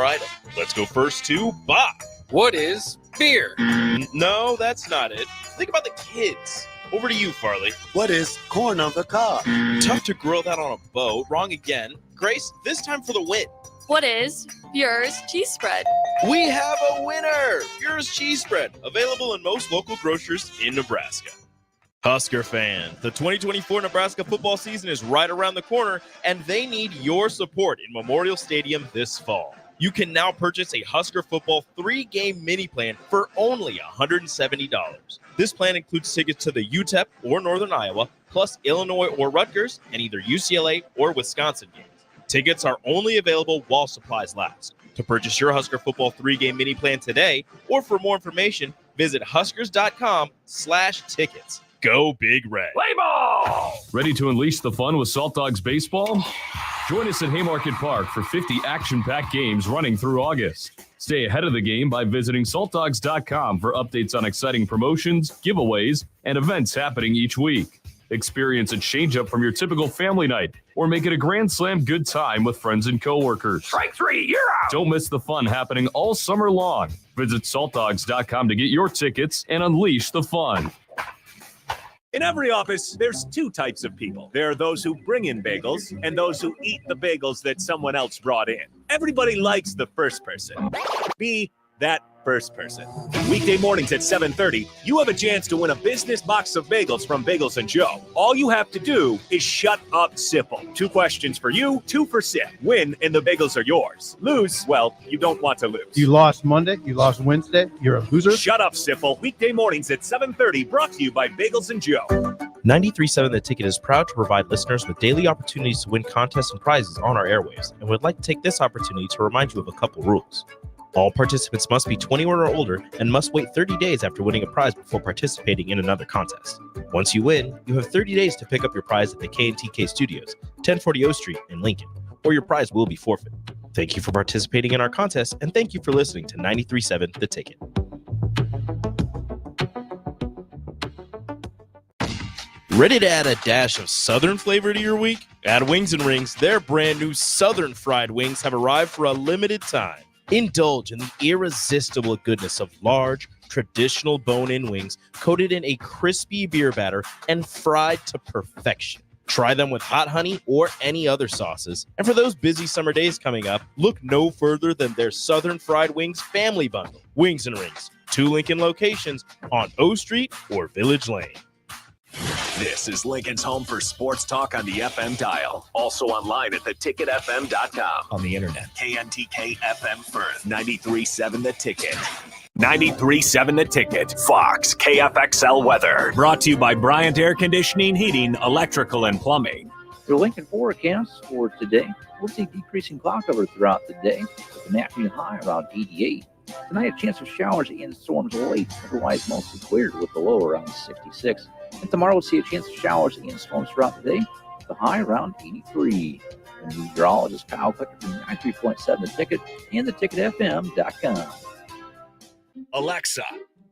$1 item. Let's go first to Bob. What is beer? No, that's not it. Think about the kids. Over to you, Farley. What is corn on the cob? Tough to grill that on a boat. Wrong again. Grace, this time for the win. What is Bure's cheese spread? We have a winner! Bure's cheese spread, available in most local grocers in Nebraska. Husker fans, the 2024 Nebraska football season is right around the corner, and they need your support in Memorial Stadium this fall. You can now purchase a Husker football 3-game mini plan for only $170. This plan includes tickets to the UTEP or Northern Iowa, plus Illinois or Rutgers, and either UCLA or Wisconsin games. Tickets are only available while supplies last. To purchase your Husker football 3-game mini plan today, or for more information, visit huskers.com/tickets. Go Big Red. Play ball! Ready to unleash the fun with Salt Dogs Baseball? Join us at Haymarket Park for 50 action-packed games running through August. Stay ahead of the game by visiting saltdogs.com for updates on exciting promotions, giveaways, and events happening each week. Experience a change-up from your typical family night, or make it a Grand Slam good time with friends and coworkers. Strike three, you're out! Don't miss the fun happening all summer long. Visit saltdogs.com to get your tickets and unleash the fun. In every office, there's two types of people. There are those who bring in bagels and those who eat the bagels that someone else brought in. Everybody likes the first person. Be that first person. Weekday mornings at 7:30, you have a chance to win a business box of bagels from Bagels & Joe. All you have to do is shut up, Sipple. 2 questions for you, 2 for Sip. Win, and the bagels are yours. Lose, well, you don't want to lose. You lost Monday, you lost Wednesday, you're a loser. Shut up, Sipple. Weekday mornings at 7:30, brought to you by Bagels & Joe. 93.7 The Ticket is proud to provide listeners with daily opportunities to win contests and prizes on our airwaves, and would like to take this opportunity to remind you of a couple rules. All participants must be 21 or older and must wait 30 days after winning a prize before participating in another contest. Once you win, you have 30 days to pick up your prize at the K&TK Studios, 1040 O Street in Lincoln, or your prize will be forfeit. Thank you for participating in our contest, and thank you for listening to 93.7 The Ticket. Ready to add a dash of Southern flavor to your week? At Wings & Rings, their brand new Southern fried wings have arrived for a limited time. Indulge in the irresistible goodness of large, traditional bone-in wings coated in a crispy beer batter and fried to perfection. Try them with hot honey or any other sauces. And for those busy summer days coming up, look no further than their Southern Fried Wings Family Bundle. Wings & Rings, 2 Lincoln locations on O Street or Village Lane. This is Lincoln's home for sports talk on the FM dial. Also online at theticketfm.com. On the internet. KNTK FM Firth. 93.7 The Ticket. 93.7 The Ticket. Fox KFXL weather. Brought to you by Bryant Air Conditioning, Heating, Electrical, and Plumbing. Your Lincoln forecast for today. We'll see decreasing cloud cover throughout the day with an afternoon high around 88. Tonight, a chance of showers and storms late, otherwise mostly cleared with the low around 66. And tomorrow we'll see a chance of showers and storms throughout the day, with the high around 83. And meteorologist Kyle Clicker from 93.7 The Ticket and theticketfm.com. Alexa,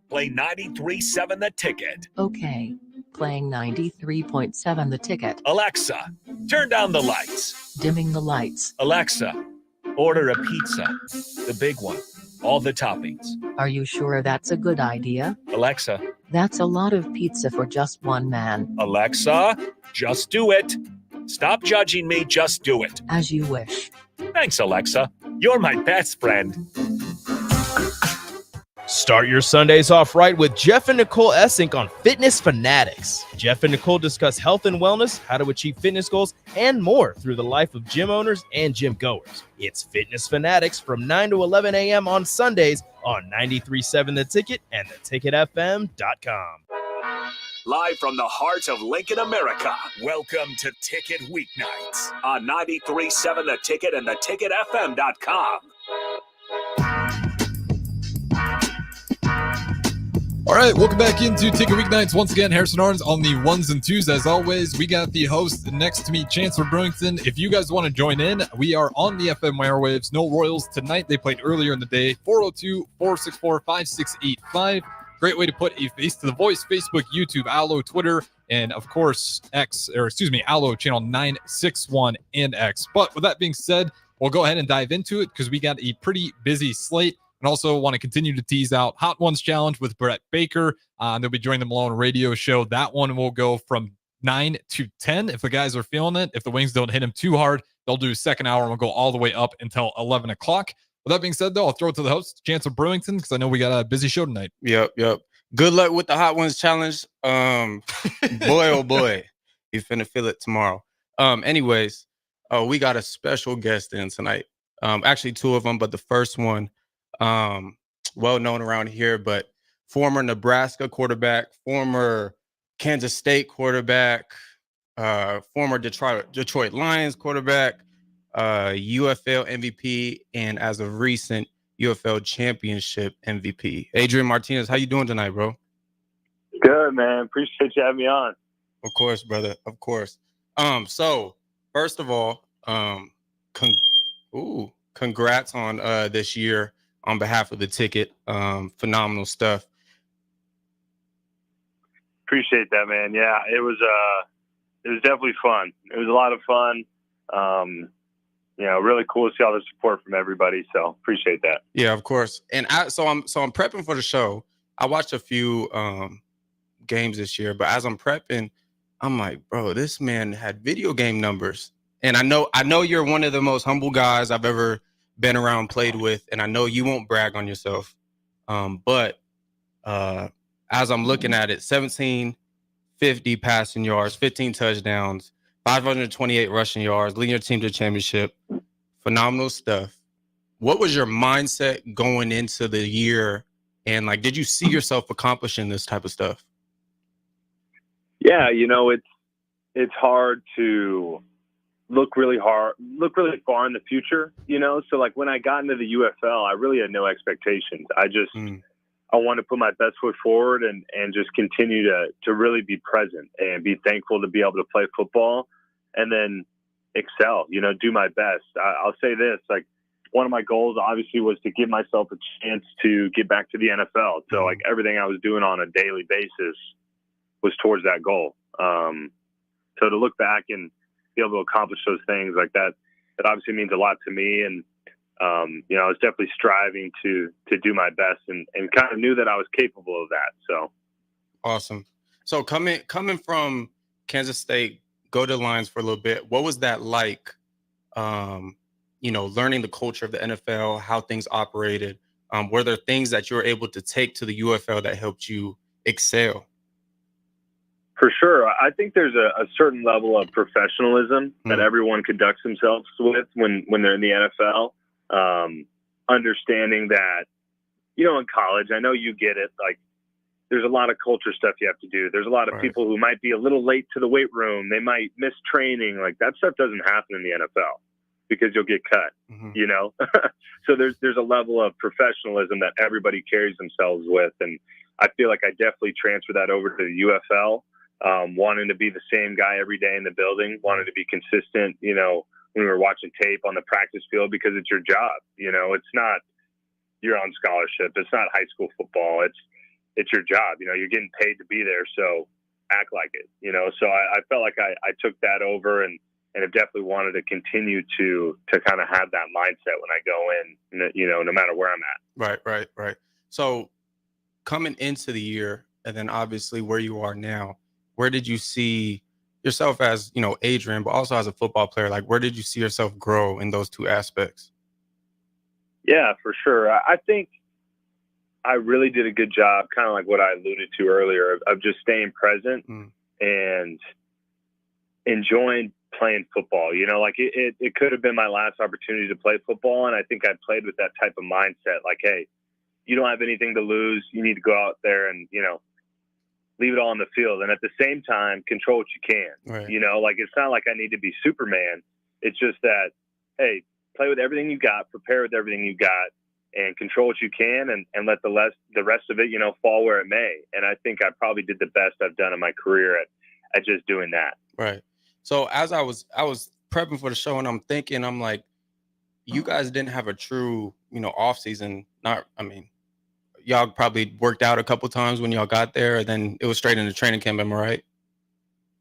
play 93.7 The Ticket. Okay, playing 93.7 The Ticket. Alexa, turn down the lights. Dimming the lights. Alexa, order a pizza, the big one, all the toppings. Are you sure that's a good idea? Alexa. That's a lot of pizza for just one man. Alexa, just do it. Stop judging me, just do it. As you wish. Thanks, Alexa. You're my best friend. Start your Sundays off right with Jeff and Nicole Essink on Fitness Fanatics. Jeff and Nicole discuss health and wellness, how to achieve fitness goals, and more through the life of gym owners and gym goers. It's Fitness Fanatics from 9 to 11 a.m. on Sundays on 93.7 The Ticket and theticketfm.com. Live from the heart of Lincoln, America, welcome to Ticket Weeknights on 93.7 The Ticket and theticketfm.com. All right, welcome back into Ticket Weeknights. Once again, Harrison Arns on the ones and twos. As always, we got the host next to me, Chancellor Brewington. If you guys want to join in, we are on the FM airwaves. No Royals tonight. They played earlier in the day. 402-464-5685. Great way to put a face to the voice. Facebook, YouTube, Allo, Twitter, and of course, Allo channel 961 and X. But with that being said, we'll go ahead and dive into it because we got a pretty busy slate. And also want to continue to tease out Hot Ones Challenge with Brett Baker. They'll be joining the Malone radio show. That one will go from 9 to 10 if the guys are feeling it. If the wings don't hit them too hard, they'll do second hour and we'll go all the way up until 11 o'clock. With that being said, though, I'll throw it to the host, Chancellor Brewington, because I know we got a busy show tonight. Yep. Good luck with the Hot Ones Challenge. Boy, oh boy, you finna feel it tomorrow. Anyways, we got a special guest in tonight. Actually, two of them, but the first one, well known around here, but former Nebraska quarterback, former Kansas State quarterback, former Detroit Lions quarterback, UFL MVP, and as of recent, UFL championship MVP. Adrian Martinez, how you doing tonight, bro? Good, man. Appreciate you having me on. Of course, brother. Of course. So first of all, congrats on this year on behalf of the ticket. Phenomenal stuff. Appreciate that, man. Yeah, it was definitely fun. It was a lot of fun. Really cool to see all the support from everybody. So appreciate that. Yeah, of course. And I'm prepping for the show. I watched a few games this year, but as I'm prepping, I'm like, bro, this man had video game numbers. And I know you're one of the most humble guys I've ever been around, played with, and I know you won't brag on yourself. But as I'm looking at it, 1,750 passing yards, 15 touchdowns, 528 rushing yards, leading your team to the championship. Phenomenal stuff. What was your mindset going into the year? And did you see yourself accomplishing this type of stuff? Yeah, it's hard to look really far in the future, So when I got into the UFL, I really had no expectations. I want to put my best foot forward and just continue to really be present and be thankful to be able to play football and then excel, do my best. I'll say this, one of my goals obviously was to give myself a chance to get back to the NFL. So everything I was doing on a daily basis was towards that goal. So to look back and be able to accomplish those things like that, it obviously means a lot to me. And, I was definitely striving to do my best and kind of knew that I was capable of that. So awesome. So coming from Kansas State, go to the Lions for a little bit. What was that like? Learning the culture of the NFL, how things operated. Were there things that you were able to take to the UFL that helped you excel? For sure. I think there's a certain level of professionalism that everyone conducts themselves with when they're in the NFL. Understanding that, in college, I know you get it. There's a lot of culture stuff you have to do. There's a lot of people who might be a little late to the weight room. They might miss training. That stuff doesn't happen in the NFL because you'll get cut, So there's a level of professionalism that everybody carries themselves with. And I feel like I definitely transfer that over to the UFL. Wanting to be the same guy every day in the building, wanting to be consistent, when we were watching tape on the practice field, because it's your job. It's not, you're on scholarship. It's not high school football. It's your job. You're getting paid to be there. So act like it, So I felt like I took that over and have definitely wanted to continue to kind of have that mindset when I go in, no matter where I'm at. Right. So coming into the year and then obviously where you are now, where did you see yourself as, Adrian, but also as a football player? Where did you see yourself grow in those two aspects? Yeah, for sure. I think I really did a good job, kind of like what I alluded to earlier, of just staying present and enjoying playing football. It could have been my last opportunity to play football. And I think I played with that type of mindset. Hey, you don't have anything to lose. You need to go out there and, leave it all on the field. And at the same time, control what you can, right. It's not like I need to be Superman. It's just that, hey, play with everything you got, prepare with everything you got, and control what you can and let the rest of it, fall where it may. And I think I probably did the best I've done in my career at just doing that. Right. So as I was prepping for the show and I'm thinking, I'm like, you guys didn't have a true, off season. Y'all probably worked out a couple times when y'all got there, and then it was straight into training camp. Am I right?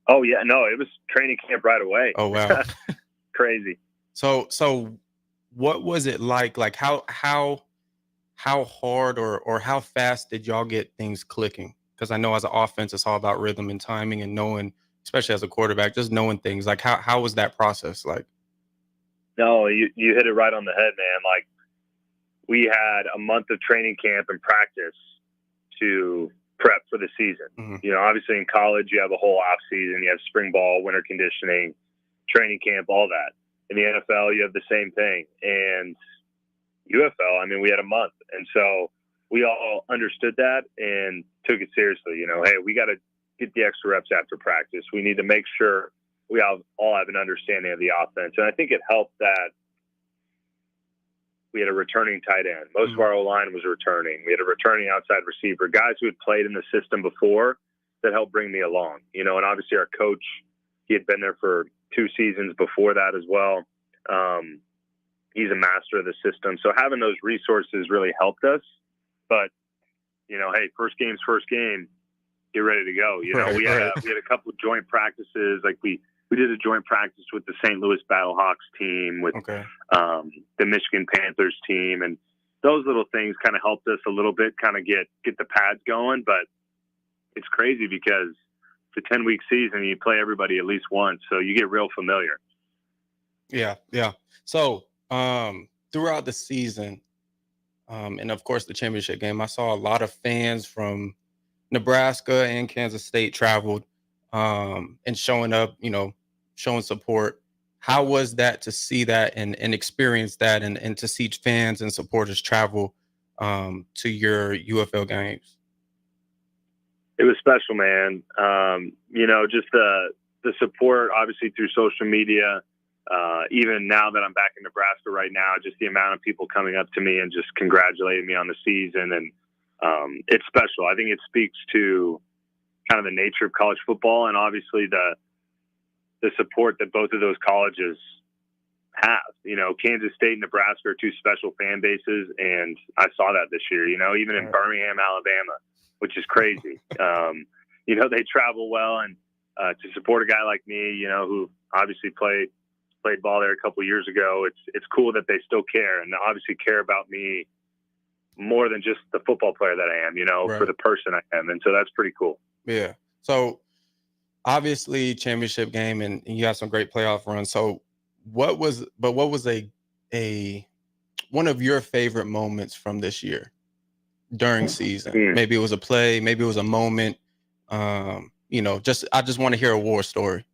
Oh yeah, no, it was training camp right away. Oh wow, crazy. So what was it like? Like how hard or how fast did y'all get things clicking? Because I know as an offense, it's all about rhythm and timing and knowing, especially as a quarterback, just knowing things. Like how was that process like? No, you hit it right on the head, man. Like, we had a month of training camp and practice to prep for the season. Mm-hmm. You know, obviously in college, you have a whole off season. You have spring ball, winter conditioning, training camp, all that. In the NFL, you have the same thing. And UFL, I mean, we had a month. And so we all understood that and took it seriously. You know, hey, we got to get the extra reps after practice. We need to make sure we all have an understanding of the offense. And I think it helped that we had a returning tight end. Most of our O-line was returning. We had a returning outside receiver, guys who had played in the system before that helped bring me along. You know, and obviously our coach, he had been there for 2 seasons before that as well. He's a master of the system. So having those resources really helped us. But, you know, hey, first game, get ready to go. You know, we had a couple of joint practices. Like we did a joint practice with the St. Louis Battlehawks team, with the Michigan Panthers team, and those little things kind of helped us a little bit, kind of get the pads going. But it's crazy because it's a 10-week season. You play everybody at least once, so you get real familiar. Yeah. So throughout the season, and of course the championship game, I saw a lot of fans from Nebraska and Kansas State traveled and showing up, you know, showing support. How was that to see that and experience that and to see fans and supporters travel to your UFL games? It was special, man. You know, just the support, obviously through social media. Even now that I'm back in Nebraska right now, just the amount of people coming up to me and just congratulating me on the season. And it's special. I think it speaks to kind of the nature of college football and obviously the support that both of those colleges have. You know, Kansas State and Nebraska are 2 special fan bases, and I saw that this year, you know, even in Birmingham, Alabama, which is crazy. You know, they travel well, and to support a guy like me, you know, who obviously played ball there a couple of years ago, it's cool that they still care and obviously care about me more than just the football player that I am, you know, for the person I am. And so that's pretty cool. Yeah. So obviously championship game and you have some great playoff runs. So what was a one of your favorite moments from this year during season? Maybe it was a play, maybe it was a moment. You know, I just want to hear a war story.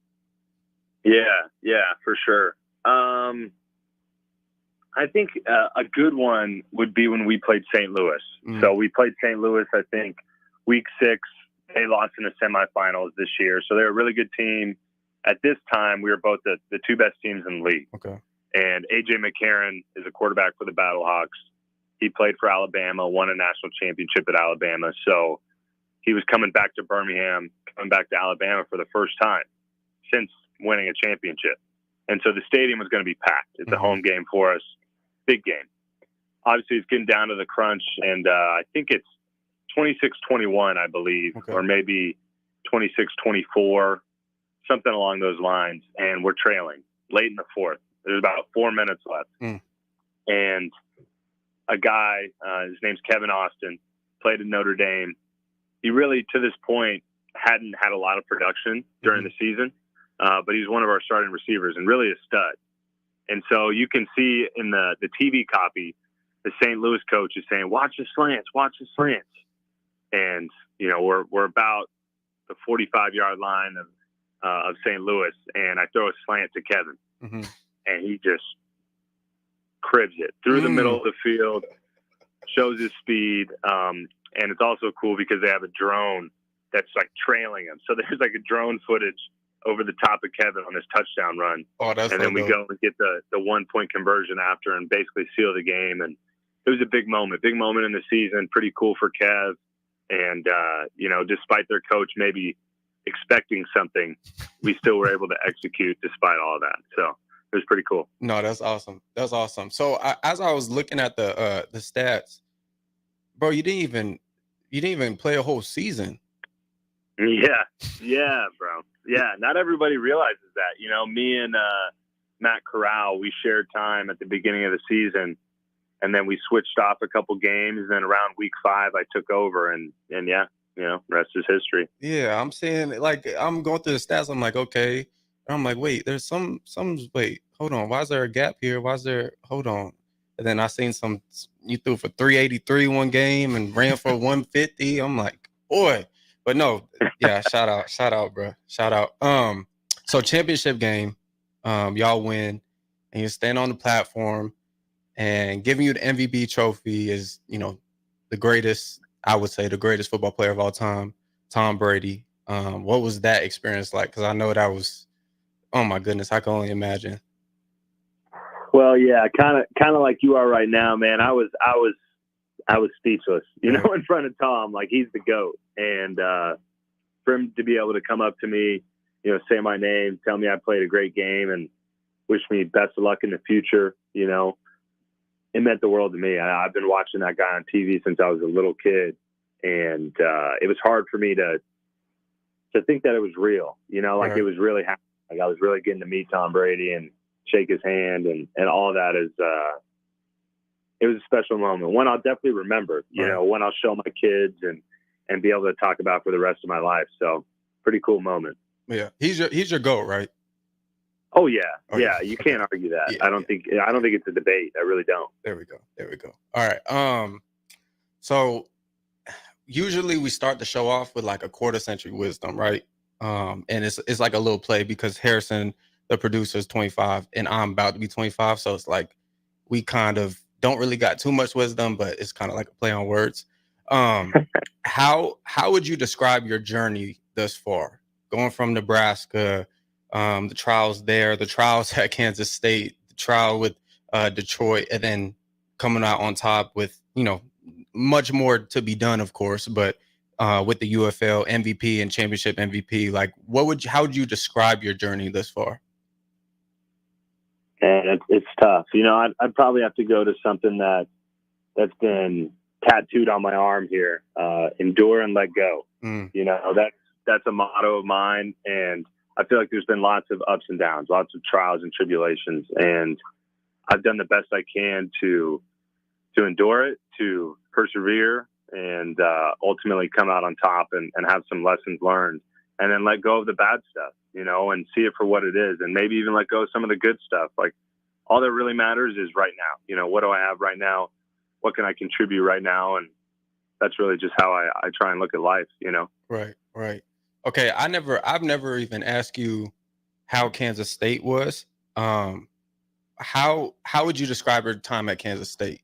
Yeah, for sure. I think a good one would be when we played St. Louis. So we played St. Louis, I think, week 6. They lost in the semifinals this year. So they're a really good team. At this time, we were both the 2 best teams in the league. Okay. And A.J. McCarron is a quarterback for the Battlehawks. He played for Alabama, won a national championship at Alabama. So he was coming back to Birmingham, coming back to Alabama for the first time since winning a championship. And so the stadium was going to be packed. It's a home game for us. Big game. Obviously, it's getting down to the crunch, and I think it's 26-21, I believe, or maybe 26-24, something along those lines. And we're trailing late in the 4th. There's about 4 minutes left. And a guy, his name's Kevin Austin, played in Notre Dame. He really, to this point, hadn't had a lot of production during the season, but he's one of our starting receivers and really a stud. And so you can see in the TV copy, the St. Louis coach is saying, watch the slants. And, you know, we're about the 45-yard line of St. Louis, and I throw a slant to Kevin. And he just cribs it through the middle of the field, shows his speed. And it's also cool because they have a drone that's like trailing him. So there's like a drone footage over the top of Kevin on this touchdown run. And then we go and get the 1-point conversion after and basically seal the game. And it was a big moment in the season. Pretty cool for Kev. And, you know, despite their coach maybe expecting something, we still were able to execute despite all of that. So it was pretty cool. No, that's awesome. That's awesome. So as I was looking at the stats, bro, you didn't even play a whole season. Yeah, bro. Yeah, not everybody realizes that. You know, me and Matt Corral, we shared time at the beginning of the season, and then we switched off a couple games. And then around week 5, I took over, and yeah, rest is history. Yeah, I'm saying, like, I'm going through the stats. I'm like, okay. And I'm like, wait, there's wait, hold on. Why is there a gap here? Hold on. And then I seen you threw for 383 one game and ran for 150. I'm like, boy. But no, yeah, shout out, bro. Shout out. So championship game, y'all win, and you stand on the platform, and giving you the MVP trophy is, the greatest, I would say, the greatest football player of all time, Tom Brady. What was that experience like? Because I know that was, oh my goodness, I can only imagine. Well, yeah, kind of like you are right now, man. I was speechless, in front of Tom. Like, he's the GOAT, and for him to be able to come up to me, say my name, tell me I played a great game, and wish me best of luck in the future, it meant the world to me. I've been watching that guy on TV since I was a little kid, and it was hard for me to think that it was real, like it was really happening. Like, I was really getting to meet Tom Brady and shake his hand, and all that is, it was a special moment. One I'll definitely remember, one I'll show my kids and be able to talk about for the rest of my life. So pretty cool moment. Yeah. He's your GOAT, right? Oh yeah. Yeah. You can't argue that. Yeah, I don't think it's a debate. I really don't. There we go. All right. So usually we start the show off with like a quarter century wisdom, right? And it's like a little play because Harrison, the producer, is 25 and I'm about to be 25. So it's like we kind of don't really got too much wisdom, but it's kind of like a play on words. How would you describe your journey thus far? Going from Nebraska, the trials there, the trials at Kansas State, the trial with Detroit, and then coming out on top with, much more to be done, of course, but with the UFL MVP and championship MVP, like how would you describe your journey thus far? And it's tough. I'd probably have to go to something that's been tattooed on my arm here. Endure and let go. That's a motto of mine. And I feel like there's been lots of ups and downs, lots of trials and tribulations. And I've done the best I can to endure it, to persevere, and ultimately come out on top and have some lessons learned, and then let go of the bad stuff, and see it for what it is. And maybe even let go of some of the good stuff. Like, all that really matters is right now. What do I have right now? What can I contribute right now? And that's really just how I try and look at life, Right. Okay. I've never even asked you how Kansas State was. How would you describe your time at Kansas State?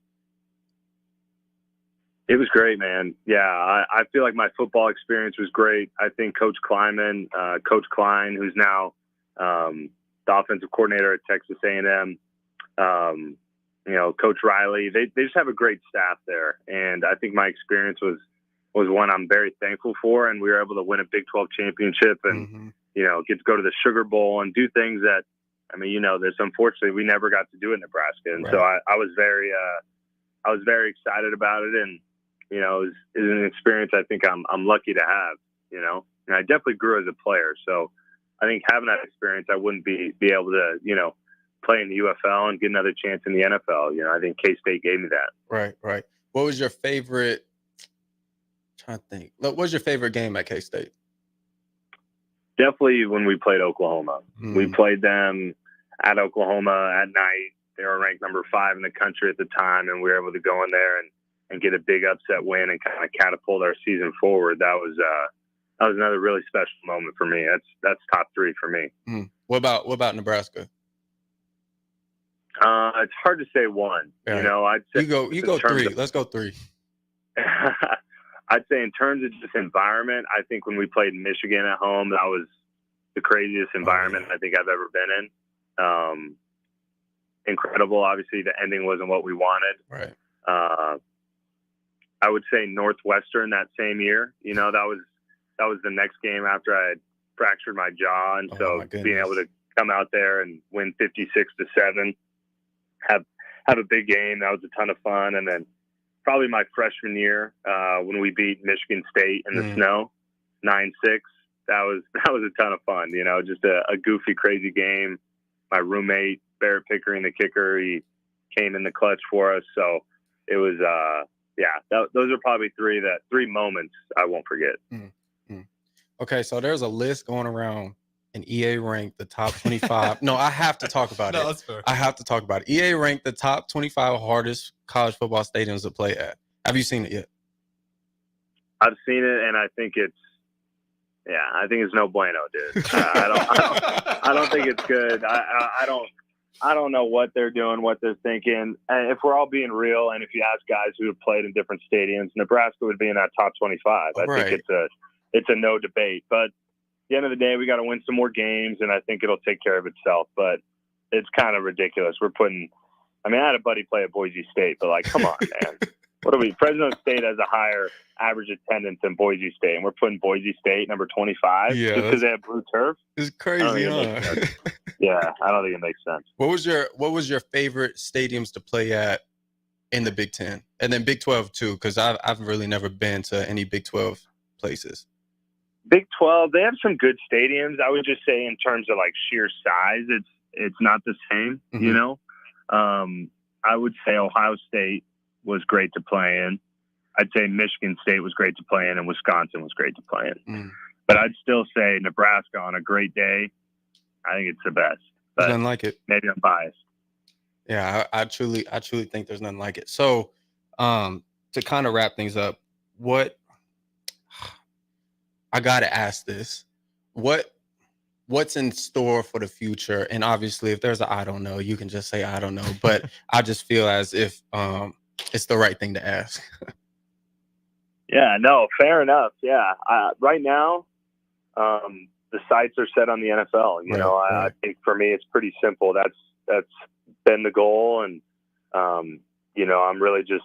It was great, man. Yeah, I feel like my football experience was great. I think Coach Kleiman, Coach Klein, who's now the offensive coordinator at Texas A&M, Coach Riley, they just have a great staff there. And I think my experience was one I'm very thankful for. And we were able to win a Big 12 championship and, get to go to the Sugar Bowl and do things that, this unfortunately we never got to do in Nebraska. And so I was very excited about it. And, it was an experience I think I'm lucky to have, and I definitely grew as a player. So I think having that experience, I wouldn't be able to, play in the UFL and get another chance in the NFL. I think K-State gave me that. Right. What was your favorite? I'm trying to think. What was your favorite game at K-State? Definitely when we played Oklahoma. We played them at Oklahoma at night. They were ranked number 5 in the country at the time, and we were able to go in there and get a big upset win and kind of catapult our season forward. That was another really special moment for me. That's top 3 for me. What about Nebraska? It's hard to say one. Right. I'd say you go 3. Let's go 3. I'd say in terms of just environment, I think when we played Michigan at home, that was the craziest environment I think I've ever been in. Incredible. Obviously, the ending wasn't what we wanted. Right. I would say Northwestern that same year. That was the next game after I had fractured my jaw, and so being able to come out there and win 56-7, have a big game, that was a ton of fun. And then probably my freshman year when we beat Michigan State in the snow, 9-6. That was a ton of fun. Just a goofy, crazy game. my roommate, Barrett Pickering, the kicker, he came in the clutch for us. So it was, those are probably three moments I won't forget. Okay, so there's a list going around, and EA ranked the top 25. No, I have to talk about it. No, that's fair. I have to talk about it. EA ranked the top 25 hardest college football stadiums to play at. Have you seen it yet? I've seen it, and I think it's no bueno, dude. I don't think it's good. I don't know what they're doing, what they're thinking. And if we're all being real, and if you ask guys who have played in different stadiums, Nebraska would be in that top 25. I think it's a no debate. But at the end of the day, we got to win some more games, and I think it'll take care of itself. But it's kind of ridiculous. I had a buddy play at Boise State, but come on, man. What are we? Fresno State has a higher average attendance than Boise State, and we're putting Boise State number 25 just because they have blue turf. It's crazy, huh? Yeah, I don't think it makes sense. What was your favorite stadiums to play at in the Big Ten, and then Big 12 too? Because I've really never been to any Big 12 places. Big 12, they have some good stadiums. I would just say in terms of sheer size, it's not the same. Mm-hmm. You know, I would say Ohio State was great to play in. I'd say Michigan State was great to play in, and Wisconsin was great to play in. But I'd still say Nebraska on a great day, I think it's the best. But nothing like it. Maybe I'm biased. Yeah, I truly think there's nothing like it. So, to kind of wrap things up, I gotta ask this: what's in store for the future? And obviously, if there's I don't know, you can just say I don't know. But I just feel as if it's the right thing to ask. Yeah, no, fair enough. Yeah, right now, the sights are set on the NFL. I think for me, it's pretty simple. That's been the goal, and I'm really just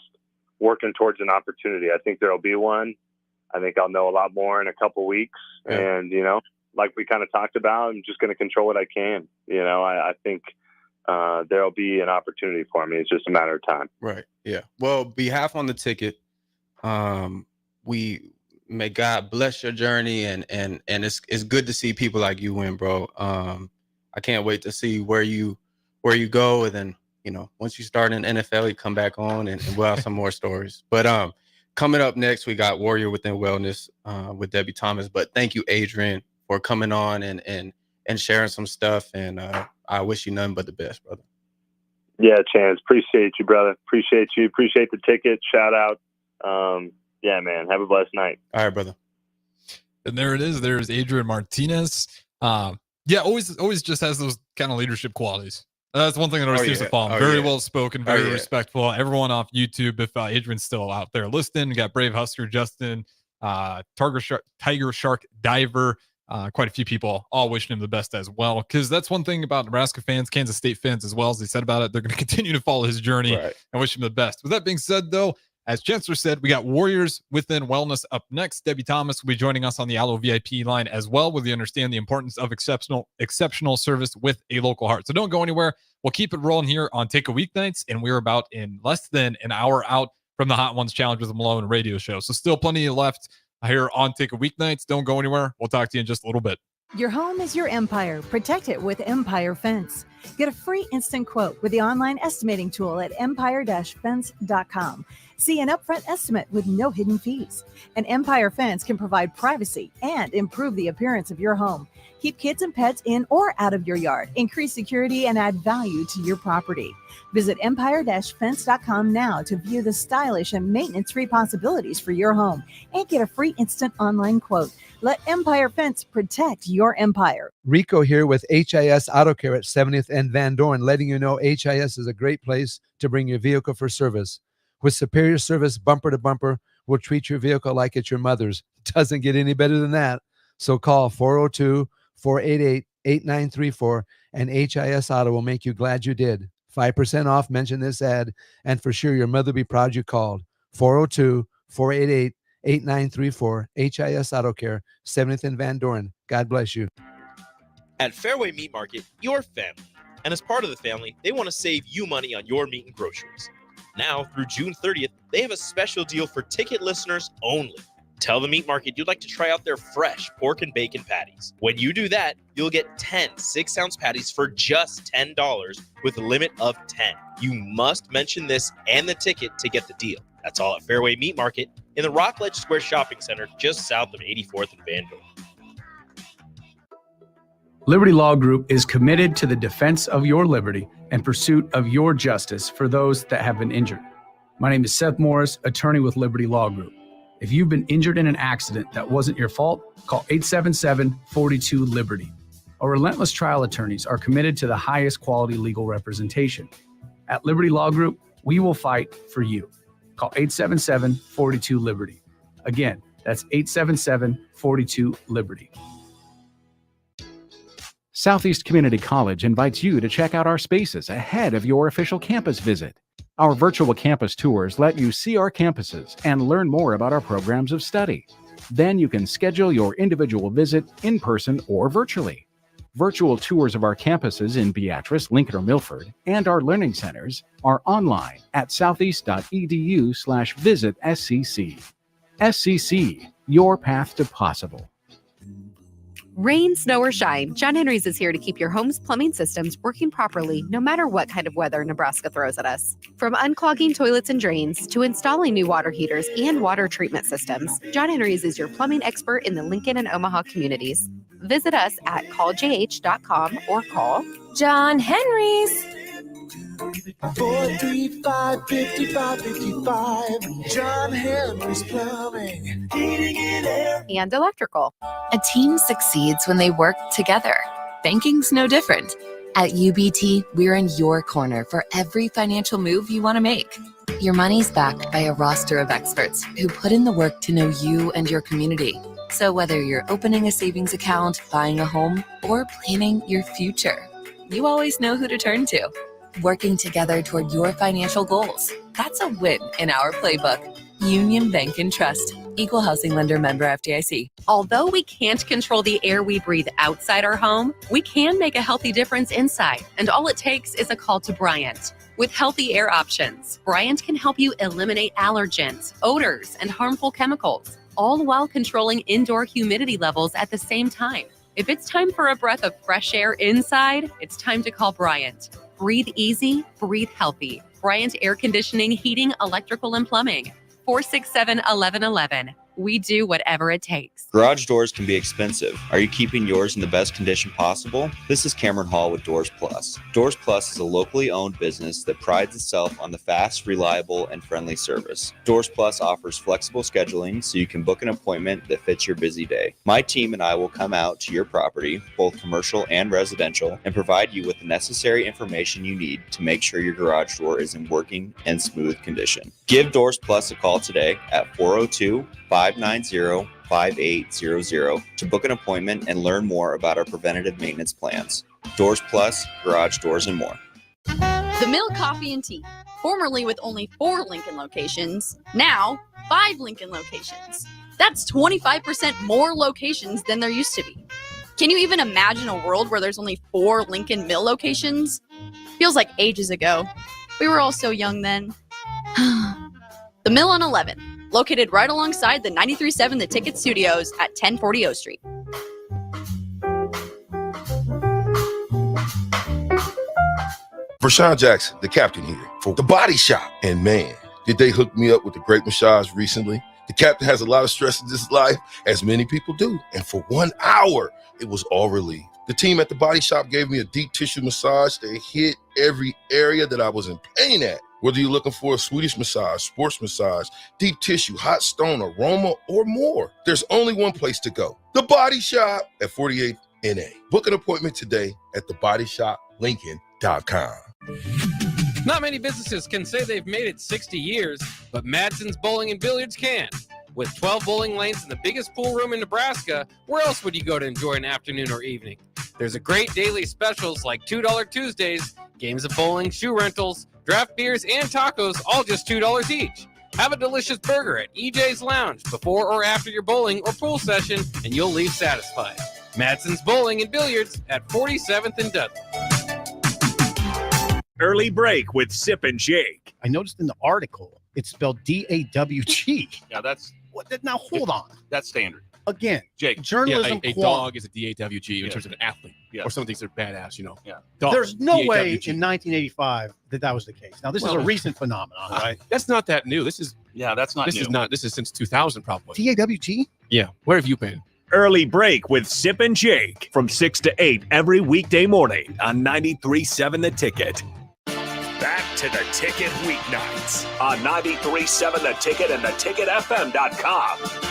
working towards an opportunity. I think there'll be one. I think I'll know a lot more in a couple weeks, and like we kind of talked about, I'm just going to control what I can. I think there'll be an opportunity for me. It's just a matter of time. Right. Yeah. Well, behalf on the ticket, may God bless your journey, and it's good to see people like you win, bro. I can't wait to see where you go, and then once you start in NFL, you come back on, and we'll have some more stories. But coming up next, we got Warrior Within Wellness with Debbie Thomas. But thank you, Adrian, for coming on and sharing some stuff, and I wish you nothing but the best, brother. Yeah, Chance, appreciate you, brother. Appreciate you. Appreciate the ticket. Shout out. Yeah, man. Have a blessed night. All right, brother. And there it is. There's Adrian Martinez. Always just has those kind of leadership qualities. That's one thing that always seems to fall. Very well spoken, very respectful. Everyone off YouTube, if Adrian's still out there listening, you got Brave Husker Justin, Tiger Shark Diver, quite a few people all wishing him the best as well. Because that's one thing about Nebraska fans, Kansas State fans as well, as they said about it. They're going to continue to follow his journey and wish him the best. With that being said, though, as Chancellor said, we got Warriors Within Wellness up next. Debbie Thomas will be joining us on the Allo VIP line as well, where they understand the importance of exceptional service with a local heart. So don't go anywhere. We'll keep it rolling here on Take a Weeknights, and we're about in less than an hour out from the Hot Ones Challenge with Malone radio show. So still plenty left here on Take a Weeknights. Don't go anywhere. We'll talk to you in just a little bit. Your home is your empire. Protect it with Empire Fence. Get a free instant quote with the online estimating tool at empire-fence.com. See an upfront estimate with no hidden fees. An Empire Fence can provide privacy and improve the appearance of your home. Keep kids and pets in or out of your yard. Increase security and add value to your property. Visit empire-fence.com now to view the stylish and maintenance-free possibilities for your home and get a free instant online quote. Let Empire Fence protect your empire. Rico here with HIS Auto Care at 70th and Van Dorn, letting you know HIS is a great place to bring your vehicle for service. With superior service, bumper to bumper, we'll treat your vehicle like it's your mother's. Doesn't get any better than that. So call 402-488-8934 and HIS Auto will make you glad you did. 5% off, mention this ad, and for sure your mother will be proud you called. 402-488-8934, HIS Auto Care, 70th and Van Dorn. God bless you. At Fairway Meat Market, your family. And as part of the family, they want to save you money on your meat and groceries. Now, through June 30th, they have a special deal for ticket listeners only. Tell the meat market you'd like to try out their fresh pork and bacon patties. When you do that, you'll get 10 6-ounce patties for just $10 with a limit of 10. You must mention this and the ticket to get the deal. That's all at Fairway Meat Market in the Rockledge Square Shopping Center just south of 84th and Vanville. Liberty Law Group is committed to the defense of your liberty and pursuit of your justice for those that have been injured. My name is Seth Morris, attorney with Liberty Law Group. If you've been injured in an accident that wasn't your fault, call 877-42-LIBERTY. Our relentless trial attorneys are committed to the highest quality legal representation. At Liberty Law Group, we will fight for you. Call 877-42-LIBERTY. Again, that's 877-42-LIBERTY. Southeast Community College invites you to check out our spaces ahead of your official campus visit. Our virtual campus tours let you see our campuses and learn more about our programs of study. Then you can schedule your individual visit in person or virtually. Virtual tours of our campuses in Beatrice, Lincoln, or Milford, and our learning centers are online at southeast.edu/visit SCC. SCC, your path to possible. Rain, snow, or shine, John Henry's is here to keep your home's plumbing systems working properly no matter what kind of weather Nebraska throws at us. From unclogging toilets and drains to installing new water heaters and water treatment systems, John Henry's is your plumbing expert in the Lincoln and Omaha communities. Visit us at calljh.com or call John Henry's. 435-5555. John Henry's Plumbing, Heating and Air, and Electrical. A team succeeds when they work together. Banking's no different. At UBT, we're in your corner for every financial move you want to make. Your money's backed by a roster of experts who put in the work to know you and your community. So whether you're opening a savings account, buying a home, or planning your future, you always know who to turn to. Working together toward your financial goals. That's a win in our playbook. Union Bank and Trust. Equal housing lender, member FDIC. Although we can't control the air we breathe outside our home, we can make a healthy difference inside. And all it takes is a call to Bryant. With healthy air options, Bryant can help you eliminate allergens, odors, and harmful chemicals, all while controlling indoor humidity levels at the same time. If it's time for a breath of fresh air inside, it's time to call Bryant. Breathe easy, breathe healthy. Bryant Air Conditioning, Heating, Electrical, and Plumbing. 467-1111. We do whatever it takes. Garage doors can be expensive. Are you keeping yours in the best condition possible? This is Cameron Hall with Doors Plus. Doors Plus is a locally owned business that prides itself on the fast, reliable, and friendly service. Doors Plus offers flexible scheduling so you can book an appointment that fits your busy day. My team and I will come out to your property, both commercial and residential, and provide you with the necessary information you need to make sure your garage door is in working and smooth condition. Give Doors Plus a call today at 402-590-5800 to book an appointment and learn more about our preventative maintenance plans. Doors Plus, garage doors, and more. The Mill Coffee and Tea, formerly with only 4 Lincoln locations, now 5 Lincoln locations. That's 25% more locations than there used to be. Can you even imagine a world where there's only 4 Lincoln Mill locations? Feels like ages ago. We were all so young then. The Mill on 11, located right alongside the 93.7 The Ticket Studios at 1040 O Street. Vershawn Jackson, the captain here for The Body Shop. And man, did they hook me up with a great massage recently. The captain has a lot of stress in his life, as many people do. And for 1 hour, it was all relieved. The team at The Body Shop gave me a deep tissue massage that hit every area that I was in pain at. Whether you're looking for a Swedish massage, sports massage, deep tissue, hot stone, aroma, or more, there's only one place to go. The Body Shop at 48th NA. Book an appointment today at thebodyshoplincoln.com. Not many businesses can say they've made it 60 years, but Madsen's Bowling and Billiards can. With 12 bowling lanes and the biggest pool room in Nebraska, where else would you go to enjoy an afternoon or evening? There's a great daily specials like $2 Tuesdays, games of bowling, shoe rentals, draft beers, and tacos, all just $2 each. Have a delicious burger at EJ's Lounge before or after your bowling or pool session, and you'll leave satisfied. Madsen's Bowling and Billiards at 47th and Dudley. Early break with Sip and Jake. I noticed in the article it's spelled D-A-W-G. Yeah, that's Now, hold on. That's standard. Again, Jake, journalism a quant. dog is a DAWG in terms of an athlete, or someone thinks they're badass, Yeah. Dog, there's no way DAWG. in 1985 that was the case. Now, this is a recent phenomenon, right? That's not that new. This is that's not This new. is not. This is since 2000 probably. DAWG? Yeah. Where have you been? Early Break with Sip and Jake from 6 to 8 every weekday morning on 93.7 The Ticket. Back to The Ticket weeknights on 93.7 The Ticket and theticketfm.com.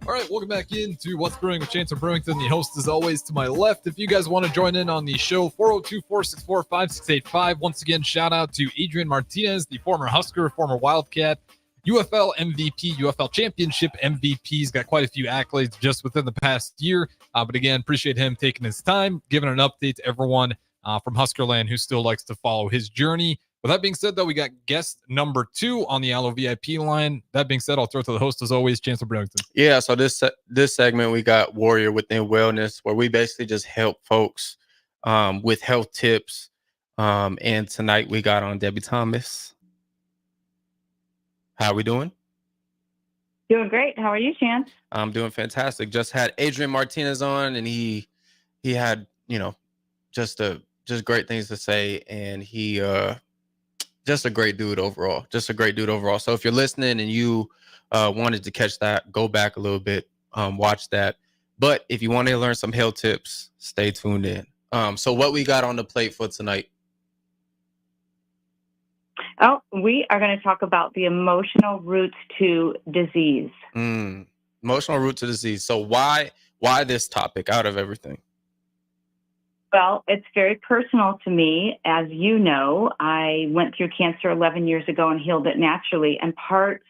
All right, welcome back into What's Brewing with Chancellor Brewington, the host as always to my left. If you guys want to join in on the show, 402-464-5685. Once again, shout out to Adrian Martinez, the former Husker, former Wildcat, UFL MVP, UFL Championship MVP. He's got quite a few accolades just within the past year. But again, appreciate him taking his time, giving an update to everyone from Huskerland who still likes to follow his journey. With that being said, though, we got guest number 2 on the Allo VIP line. That being said, I'll throw it to the host as always, Chancellor Brewington. Yeah, so this segment, we got Warrior Within Wellness, where we basically just help folks with health tips. And tonight we got on Debbie Thomas. How are we doing? Doing great. How are you, Chance? I'm doing fantastic. Just had Adrian Martinez on, and he had, just great things to say, and he just a great dude overall. So if you're listening and you wanted to catch that, go back a little bit, watch that. But if you want to learn some health tips, stay tuned in. So what we got on the plate for tonight? Oh, we are going to talk about the emotional roots to disease. Emotional root to disease. So why this topic out of everything? Well, it's very personal to me. As you know, I went through cancer 11 years ago and healed it naturally. And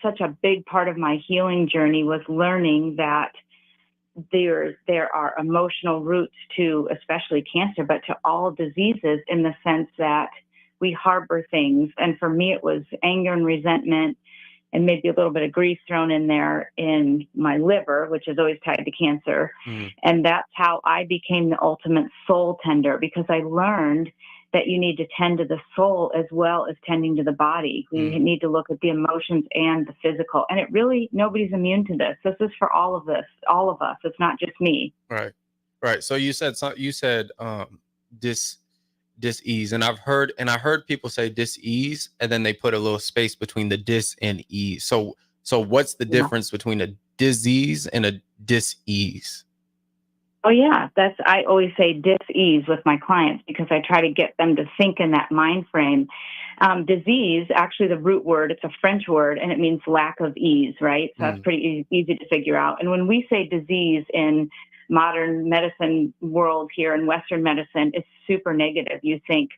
such a big part of my healing journey was learning that there are emotional roots to especially cancer, but to all diseases, in the sense that we harbor things. And for me, it was anger and resentment, and maybe a little bit of grief thrown in there in my liver, which is always tied to cancer. And that's how I became the ultimate soul tender, because I learned that you need to tend to the soul as well as tending to the body. You need to look at the emotions and the physical. And it really, nobody's immune to this. This is for all of us. It's not just me. Right. So you said dis-ease, and I heard people say dis-ease, and then they put a little space between the dis and ease. So what's the difference between a disease and a dis-ease? Oh yeah, I always say dis-ease with my clients, because I try to get them to think in that mind frame. Disease, actually the root word, it's a French word, and it means lack of ease, right? So that's pretty easy to figure out. And when we say disease in modern medicine world here in Western medicine, it's super negative. You think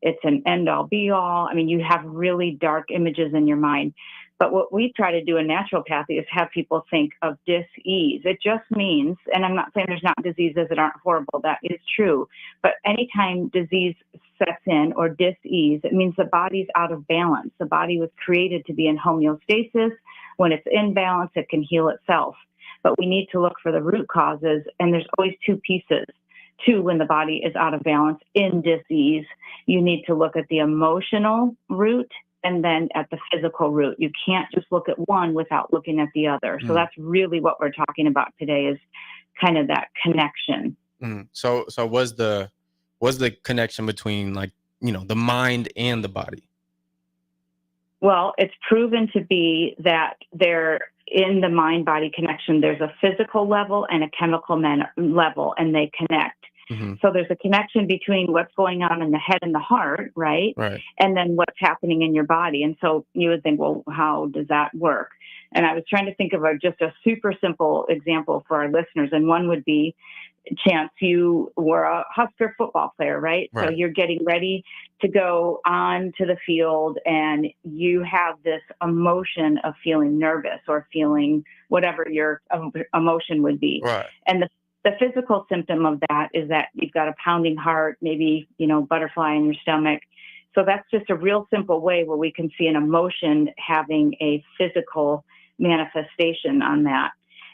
it's an end-all be-all. I mean, you have really dark images in your mind. But what we try to do in naturopathy is have people think of dis-ease. It just means, and I'm not saying there's not diseases that aren't horrible, that is true, but anytime disease sets in, or dis-ease, it means the body's out of balance. The body was created to be in homeostasis. When it's in balance, it can heal itself. But we need to look for the root causes, and there's always two pieces. When the body is out of balance in disease, you need to look at the emotional root and then at the physical root. You can't just look at one without looking at the other. So that's really what we're talking about today, is kind of that connection. So was the connection between, the mind and the body? Well, it's proven to be that in the mind-body connection, there's a physical level and a chemical level, and they connect. So there's a connection between what's going on in the head and the heart, right? And then what's happening in your body. And so you would think, well, how does that work? And I was trying to think of just a super simple example for our listeners. And one would be, Chance, you were a Husker football player, right? So you're getting ready to go on to the field, and you have this emotion of feeling nervous or feeling whatever your emotion would be. And the physical symptom of that is that you've got a pounding heart, maybe, butterfly in your stomach. So that's just a real simple way where we can see an emotion having a physical manifestation on that.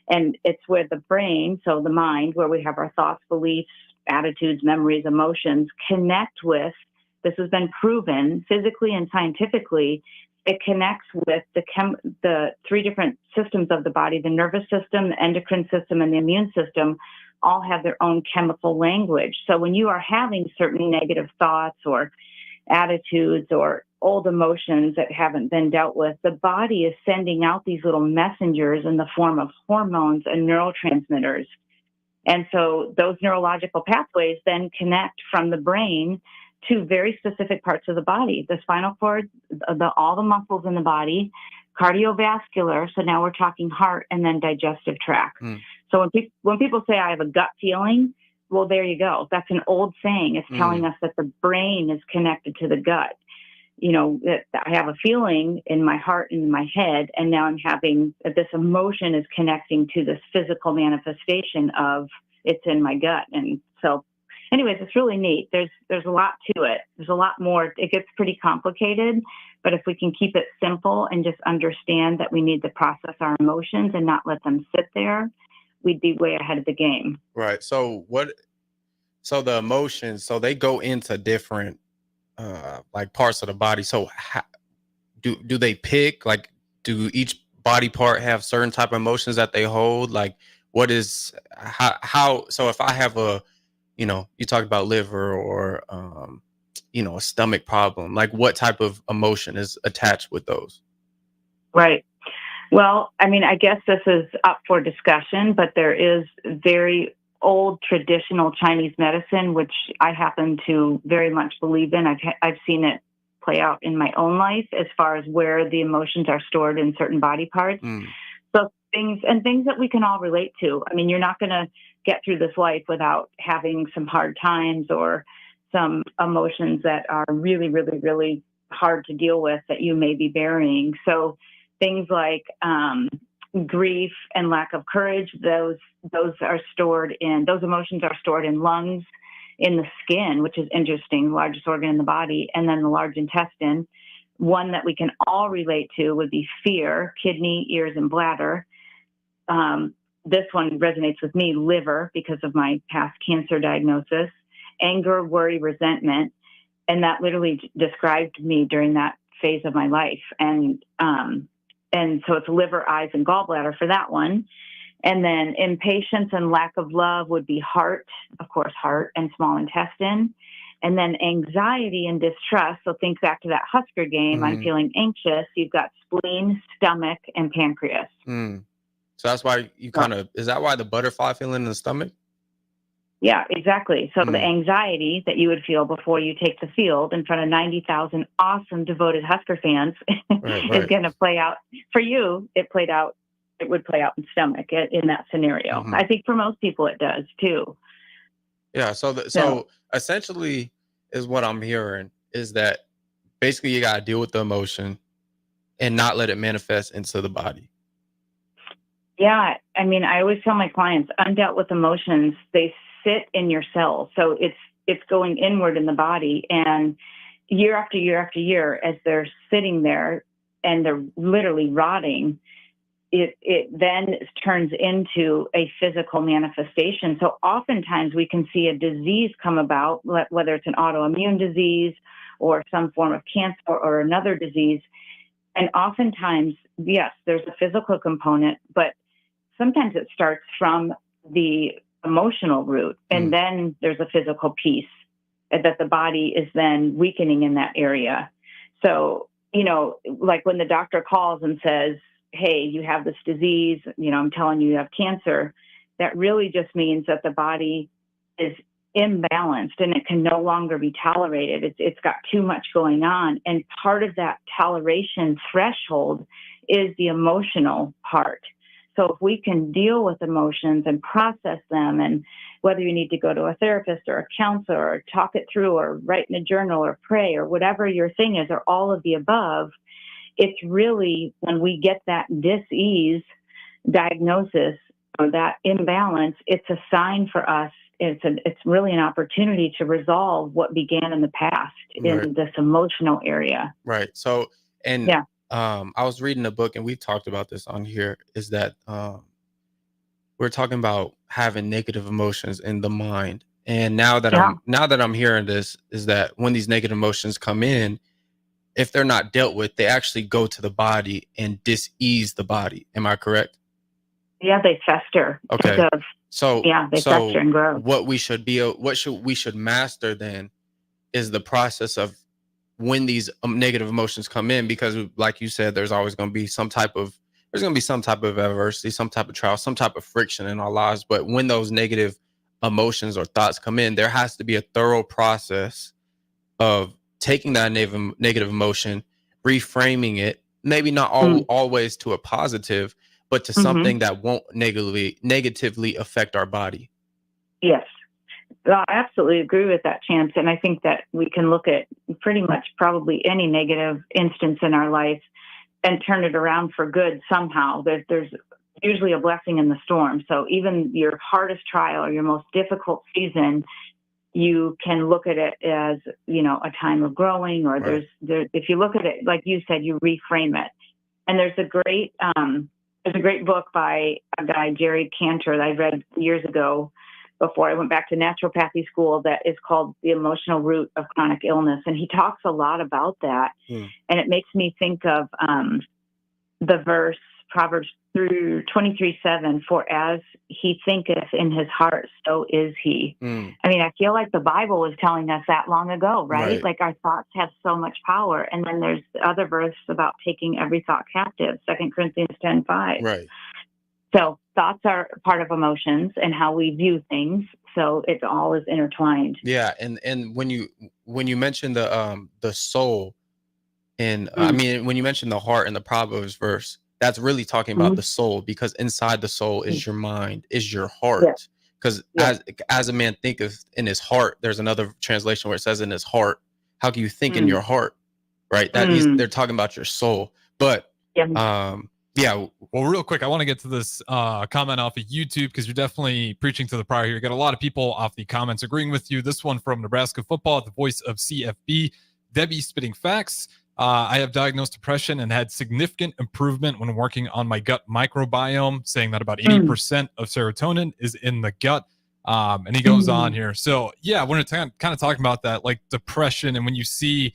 And it's where the brain, so the mind, where we have our thoughts, beliefs, attitudes, memories, emotions, connect with, this has been proven physically and scientifically, it connects with the three different systems of the body, the nervous system, the endocrine system, and the immune system all have their own chemical language. So when you are having certain negative thoughts or attitudes or old emotions that haven't been dealt with, the body is sending out these little messengers in the form of hormones and neurotransmitters. And so those neurological pathways then connect from the brain to very specific parts of the body, the spinal cord, all the muscles in the body, cardiovascular. So now we're talking heart, and then digestive tract. So when people say I have a gut feeling, well, there you go. That's an old saying. It's telling us that the brain is connected to the gut. You know, that I have a feeling in my heart and in my head, and now I'm having this emotion is connecting to this physical manifestation of it's in my gut. And so anyways, it's really neat. There's a lot to it. There's a lot more. It gets pretty complicated, but if we can keep it simple and just understand that we need to process our emotions and not let them sit there, we'd be way ahead of the game. Right. So the emotions, so they go into different like parts of the body. So do they pick, like, do each body part have certain type of emotions that they hold? Like, what is how so if I have a, you know, you talked about liver or you know, a stomach problem, like what type of emotion is attached with those? Right. Well, I mean, I guess this is up for discussion, but there is very old traditional Chinese medicine, which I happen to very much believe in. I've seen it play out in my own life as far as where the emotions are stored in certain body parts. So things that we can all relate to. I mean, you're not going to get through this life without having some hard times or some emotions that are really, really, really hard to deal with that you may be burying. So things like grief and lack of courage, those emotions are stored in lungs, in the skin, which is interesting, the largest organ in the body, and then the large intestine. One that we can all relate to would be fear, kidney, ears, and bladder. This one resonates with me, liver, because of my past cancer diagnosis, anger, worry, resentment. And that literally described me during that phase of my life. And so it's liver, eyes, and gallbladder for that one. And then impatience and lack of love would be heart, of course, heart and small intestine. And then anxiety and distrust. So think back to that Husker game. I'm feeling anxious. You've got spleen, stomach, and pancreas. So that's why you kind of, is that why the butterfly feeling in the stomach? Yeah, exactly. So the anxiety that you would feel before you take the field in front of 90,000 awesome, devoted Husker fans is going to play out. For you, it would play out in stomach in that scenario. I think for most people it does too. Yeah. So essentially is what I'm hearing is that basically you got to deal with the emotion and not let it manifest into the body. Yeah. I mean, I always tell my clients, undealt with emotions, they sit in your cells. So it's going inward in the body, and year after year after year, as they're sitting there and they're literally rotting, it then turns into a physical manifestation. So oftentimes we can see a disease come about, whether it's an autoimmune disease or some form of cancer or another disease. And oftentimes, yes, there's a physical component, but sometimes it starts from the emotional root, and then there's a physical piece that the body is then weakening in that area. So, you know, like when the doctor calls and says, hey, you have this disease, you know, I'm telling you have cancer, that really just means that the body is imbalanced and it can no longer be tolerated. It's got too much going on. And part of that toleration threshold is the emotional part. So if we can deal with emotions and process them, and whether you need to go to a therapist or a counselor or talk it through or write in a journal or pray or whatever your thing is, or all of the above, it's really when we get that dis-ease diagnosis or that imbalance, it's a sign for us. It's really an opportunity to resolve what began in the past in this emotional area. Right. So, and I was reading a book, and we've talked about this on here, is that we're talking about having negative emotions in the mind. And now that I'm hearing this, is that when these negative emotions come in, if they're not dealt with, they actually go to the body and dis-ease the body. Am I correct? Yeah, they fester. Okay. They fester and grow. What we should master then is the process of when these negative emotions come in, because like you said, there's always going to be some type of adversity, some type of trial, some type of friction in our lives. But when those negative emotions or thoughts come in, there has to be a thorough process of taking that negative emotion, reframing it, maybe not always to a positive, but to something that won't negatively affect our body. Yes. I absolutely agree with that, Chance. And I think that we can look at pretty much probably any negative instance in our life and turn it around for good somehow. There's usually a blessing in the storm. So even your hardest trial or your most difficult season, you can look at it as, a time of growing, or if you look at it, like you said, you reframe it. And there's a great book by a guy, Jerry Cantor, that I read years ago before I went back to naturopathy school, that is called The Emotional Root of Chronic Illness. And he talks a lot about that. And it makes me think of the verse, Proverbs 23:7, for as he thinketh in his heart, so is he. I mean, I feel like the Bible was telling us that long ago, right? Like our thoughts have so much power. And then there's the other verse about taking every thought captive, 2 Corinthians 10:5. Right. So thoughts are part of emotions and how we view things. So it all is intertwined. Yeah. And when you mention the soul, and I mean, when you mention the heart in the Proverbs verse, that's really talking about the soul, because inside the soul is your mind, is your heart. Because as a man thinketh in his heart, there's another translation where it says in his heart. How can you think in your heart? Right. That means they're talking about your soul. But well, real quick, I want to get to this comment off of YouTube, because you're definitely preaching to the choir here. You got a lot of people off the comments agreeing with you. This one from Nebraska Football, the voice of CFB, Debbie spitting facts. I have diagnosed depression and had significant improvement when working on my gut microbiome, saying that about 80% of serotonin is in the gut. And he goes on here. So yeah, when we're kind of talking about that, like depression, and when you see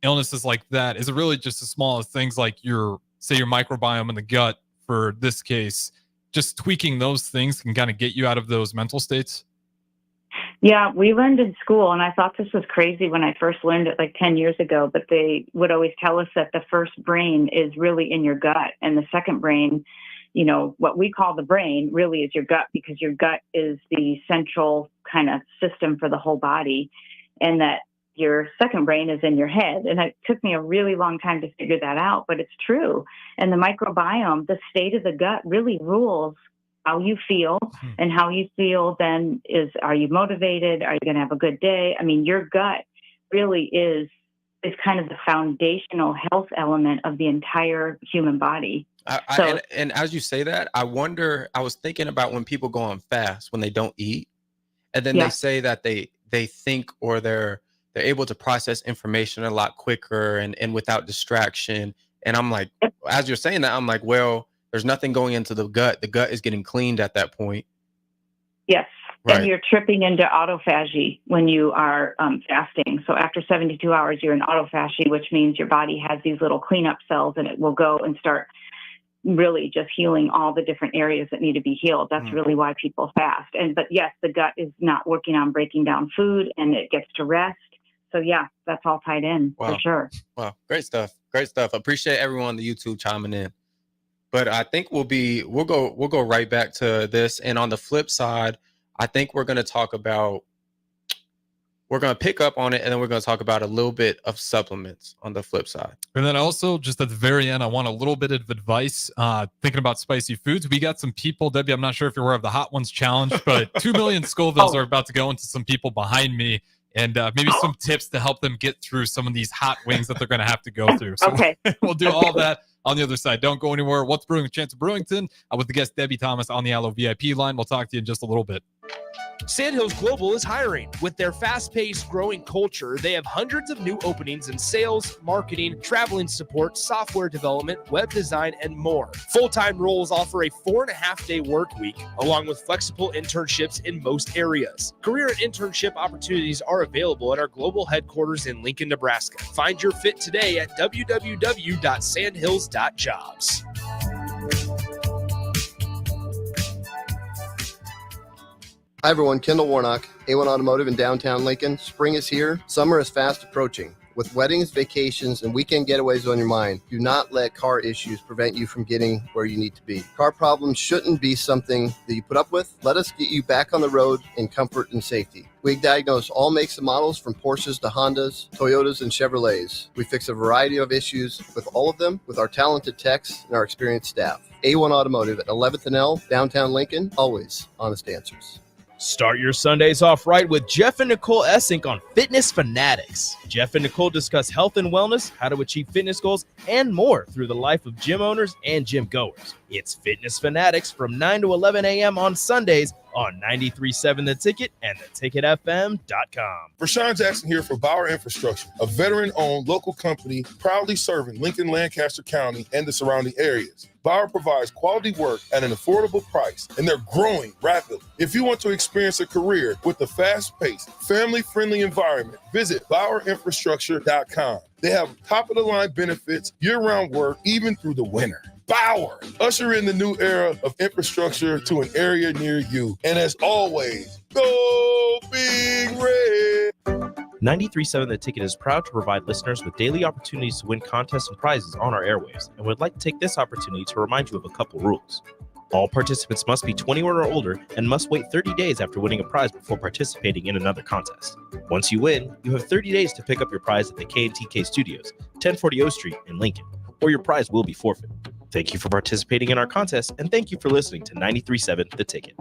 illnesses like that, is it really just as small as things like your microbiome in the gut, for this case, just tweaking those things can kind of get you out of those mental states? Yeah, we learned in school, and I thought this was crazy when I first learned it like 10 years ago, but they would always tell us that the first brain is really in your gut, and the second brain, what we call the brain, really is your gut, because your gut is the central kind of system for the whole body, and that your second brain is in your head. And it took me a really long time to figure that out, but it's true. And the microbiome, the state of the gut, really rules how you feel, and how you feel then are you motivated? Are you going to have a good day? I mean, your gut really is kind of the foundational health element of the entire human body. And as you say that, I was thinking about when people go on fast, when they don't eat, and then they say that they think, or they're able to process information a lot quicker and without distraction. And I'm like, as you're saying that, I'm like, well, there's nothing going into the gut. The gut is getting cleaned at that point. Yes. Right. And you're tripping into autophagy when you are fasting. So after 72 hours, you're in autophagy, which means your body has these little cleanup cells, and it will go and start really just healing all the different areas that need to be healed. That's really why people fast. But yes, the gut is not working on breaking down food, and it gets to rest. So yeah, that's all tied in for sure. Wow. Great stuff. Great stuff. Appreciate everyone on the YouTube chiming in. But I think we'll go right back to this. And on the flip side, I think we're going to pick up on it, and then we're going to talk about a little bit of supplements on the flip side. And then also, just at the very end, I want a little bit of advice, thinking about spicy foods. We got some people, Debbie, I'm not sure if you're aware of the Hot Ones Challenge, but 2 million Scovilles are about to go into some people behind me, and maybe some tips to help them get through some of these hot wings that they're going to have to go through. So we'll do all that on the other side. Don't go anywhere. What's Brewing with Chancellor Brewington with the guest Debbie Thomas on the Allo VIP line. We'll talk to you in just a little bit. Sandhills Global is hiring. With their fast-paced, growing culture, they have hundreds of new openings in sales, marketing, traveling support, software development, web design, and more. Full-time roles offer a 4.5-day work week, along with flexible internships in most areas. Career and internship opportunities are available at our global headquarters in Lincoln, Nebraska. Find your fit today at www.sandhills.jobs. Hi everyone, Kendall Warnock, A1 Automotive in downtown Lincoln. Spring is here, summer is fast approaching. With weddings, vacations, and weekend getaways on your mind, do not let car issues prevent you from getting where you need to be. Car problems shouldn't be something that you put up with. Let us get you back on the road in comfort and safety. We diagnose all makes and models from Porsches to Hondas, Toyotas, and Chevrolets. We fix a variety of issues with all of them with our talented techs and our experienced staff. A1 Automotive at 11th and L, downtown Lincoln, always honest answers. Start your Sundays off right with Jeff and Nicole Essink on Fitness Fanatics. Jeff and Nicole discuss health and wellness, how to achieve fitness goals, and more through the life of gym owners and gym goers. It's Fitness Fanatics from 9 to 11 a.m. on Sundays on 93.7 The Ticket and theticketfm.com. Rashawn Jackson here for Bauer Infrastructure, a veteran-owned local company proudly serving Lincoln, Lancaster County, and the surrounding areas. Bauer provides quality work at an affordable price, and they're growing rapidly. If you want to experience a career with a fast-paced, family-friendly environment, visit BauerInfrastructure.com. They have top-of-the-line benefits, year-round work, even through the winter. Bauer, usher in the new era of infrastructure to an area near you. And as always, go Big Red! 93.7 The Ticket is proud to provide listeners with daily opportunities to win contests and prizes on our airwaves, and would like to take this opportunity to remind you of a couple rules. All participants must be 21 or older and must wait 30 days after winning a prize before participating in another contest. Once you win, you have 30 days to pick up your prize at the K&TK Studios, 1040 O Street in Lincoln, or your prize will be forfeited. Thank you for participating in our contest, and thank you for listening to 93.7 The Ticket.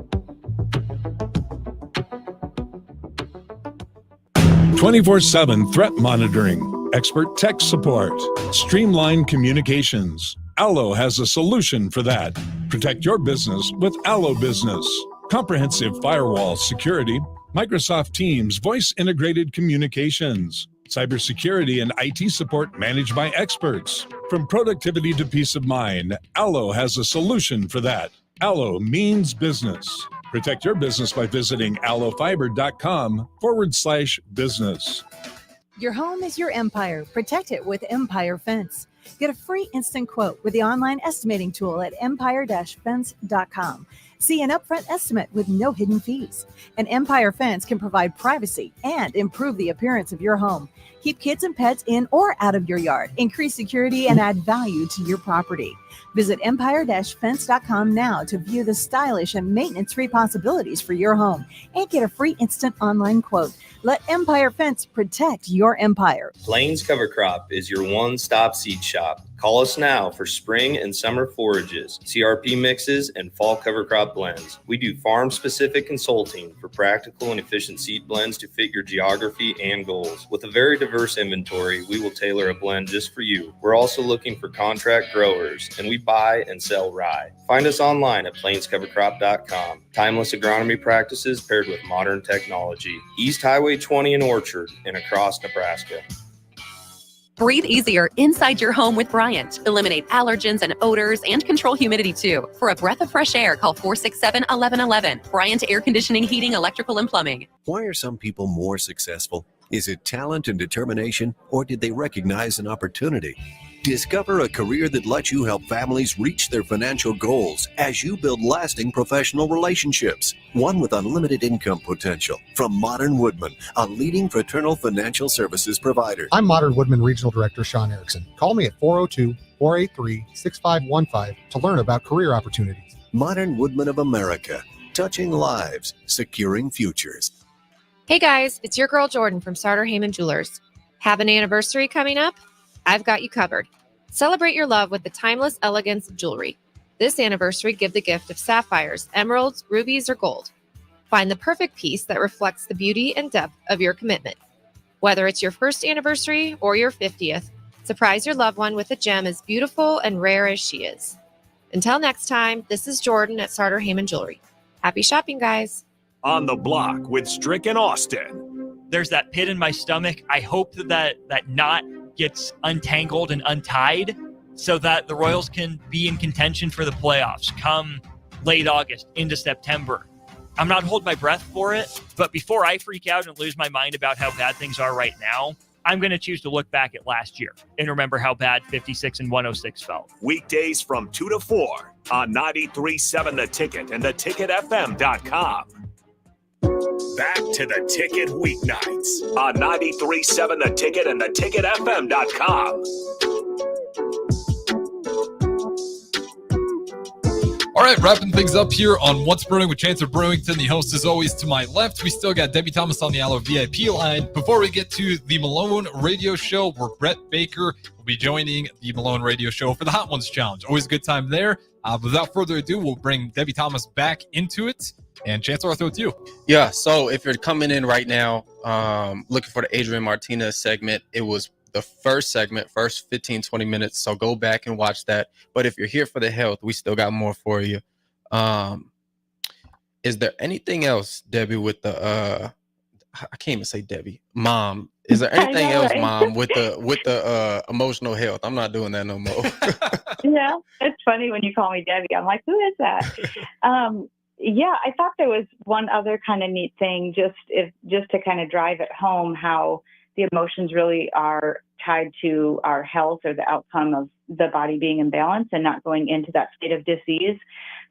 24/7 threat monitoring, expert tech support, streamlined communications. Allo has a solution for that. Protect your business with Allo Business. Comprehensive firewall security, Microsoft Teams voice integrated communications, cybersecurity and IT support managed by experts. From productivity to peace of mind, Allo has a solution for that. Allo means business. Protect your business by visiting allofiber.com/business. Your home is your empire. Protect it with Empire Fence. Get a free instant quote with the online estimating tool at empire-fence.com. See an upfront estimate with no hidden fees. An Empire Fence can provide privacy and improve the appearance of your home. Keep kids and pets in or out of your yard. Increase security and add value to your property. Visit empire-fence.com now to view the stylish and maintenance-free possibilities for your home and get a free instant online quote. Let Empire Fence protect your empire. Plains Cover Crop is your one-stop seed shop. Call us now for spring and summer forages, CRP mixes, and fall cover crop blends. We do farm-specific consulting for practical and efficient seed blends to fit your geography and goals. With a very diverse inventory, we will tailor a blend just for you. We're also looking for contract growers, and we buy and sell rye. Find us online at plainscovercrop.com. Timeless agronomy practices paired with modern technology. East Highway 20 in Orchard and across Nebraska. Breathe easier inside your home with Bryant. Eliminate allergens and odors and control humidity too. For a breath of fresh air, call 467-1111. Bryant Air Conditioning, Heating, Electrical, and Plumbing. Why are some people more successful? Is it talent and determination, or did they recognize an opportunity? Discover a career that lets you help families reach their financial goals as you build lasting professional relationships. One with unlimited income potential. From Modern Woodman, a leading fraternal financial services provider. I'm Modern Woodman Regional Director Sean Erickson. Call me at 402-483-6515 to learn about career opportunities. Modern Woodman of America, touching lives, securing futures. Hey guys, it's your girl Jordan from Sartor Heyman Jewelers. Have an anniversary coming up? I've got you covered. Celebrate your love with the timeless elegance of jewelry. This anniversary, give the gift of sapphires, emeralds, rubies, or gold. Find the perfect piece that reflects the beauty and depth of your commitment. Whether it's your first anniversary or your 50th, surprise your loved one with a gem as beautiful and rare as she is. Until next time, this is Jordan at Sartor Heyman Jewelry. Happy shopping, guys. On the Block with Strick and Austin. There's that pit in my stomach. I hope that knot gets untangled and untied so that the Royals can be in contention for the playoffs come late August into September. I'm not holding my breath for it, but before I freak out and lose my mind about how bad things are right now, I'm going to choose to look back at last year and remember how bad 56 and 106 felt. Weekdays from 2 to 4 on 93.7 The Ticket and theticketfm.com. Back to The Ticket weeknights on 93.7 The Ticket and theticketfm.com. All right, wrapping things up here on What's Brewing with Chancellor Brewington. The host, as always, to my left. We still got Debbie Thomas on the Allo VIP line. Before we get to the Malone Radio Show, where Brett Baker will be joining the Malone Radio Show for the Hot Ones Challenge. Always a good time there. Without further ado, we'll bring Debbie Thomas back into it. And Chancellor, I'll throw it to you. Yeah, so if you're coming in right now, looking for the Adrian Martinez segment, it was the first segment, first 15, 20 minutes. So go back and watch that. But if you're here for the health, we still got more for you. Is there anything else, Debbie, with the I can't even say Debbie, Mom? Is there anything else, right? Mom, with the emotional health? I'm not doing that no more. Yeah, it's funny when you call me Debbie. I'm like, who is that? Yeah, I thought there was one other kind of neat thing, just to kind of drive it home how the emotions really are tied to our health or the outcome of the body being in balance and not going into that state of disease.